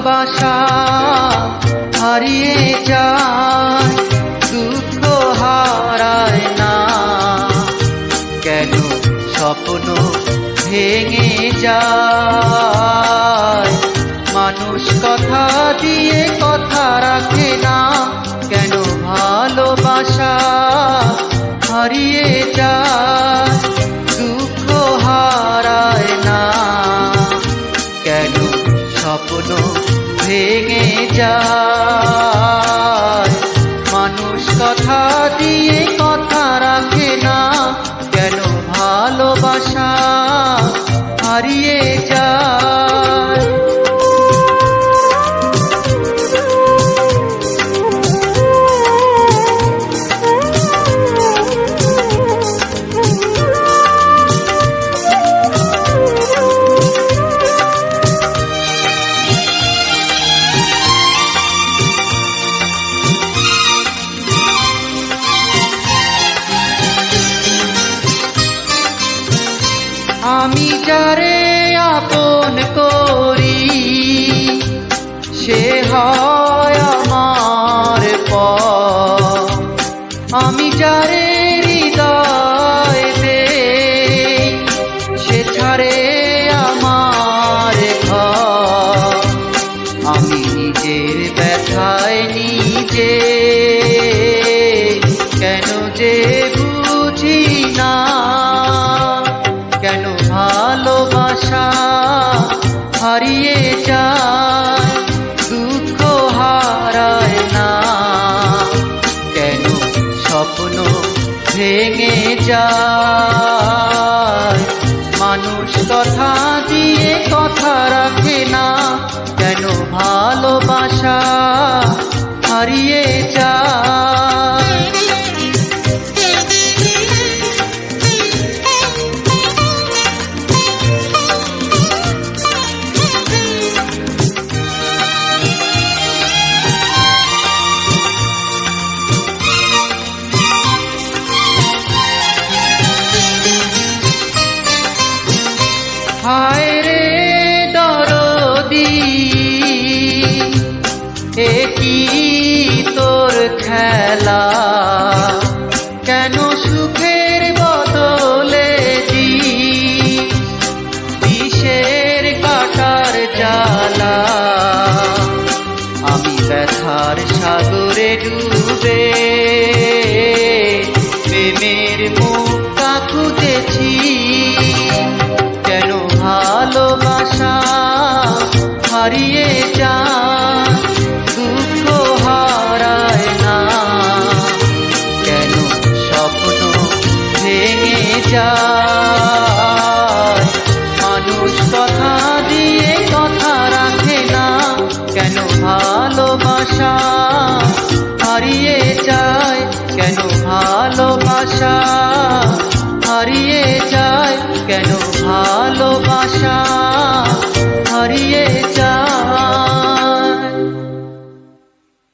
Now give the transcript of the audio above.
ভালোবাসা হারিয়ে যায়, দুঃখ হারায় না, কেন স্বপ্ন ভেঙে যায়। মানুষ কথা দিয়ে কথা রাখে না, কেন ভালোবাসা হারিয়ে যায়, দুঃখ হারায় না, কেন স্বপ্ন ভেঙে যায়। মানুষ কথা দিয়ে কথা রাখে না, কেন ভালোবাসা হারিয়ে যায়। আমি যারে আপন করি সে হয় আমার পর, আমি যারে হৃদয় দেই সে ছাড়ে আমার ঘর। আমি নিজের ব্যথায় নিজে কেন যে বুঝি না, কেন ভালোবাসা হারিয়ে যায়, দুঃখ হারায় না, কেন স্বপ্ন ভেঙে যায়। মানুষ কথা দিয়ে কথা রাখে না, কেন ভালোবাসা হারিয়ে যায়। হায় রে দরদি এ কি তোর খেলা, কেন সুখের বদলে বিষের কাটার জ্বালা। আমি ব্যথার সাগরে ডুবে প্রেমের মুক্তা খুঁজেছি, কেন ভালোবাসা হারিয়ে যায়, দুঃখ হারায় না, কেন স্বপ্ন ভেঙে যায়। মানুষ কথা দিয়ে কথা রাখে না, কেন ভালোবাসা হারিয়ে যায়, কেন ভালোবাসা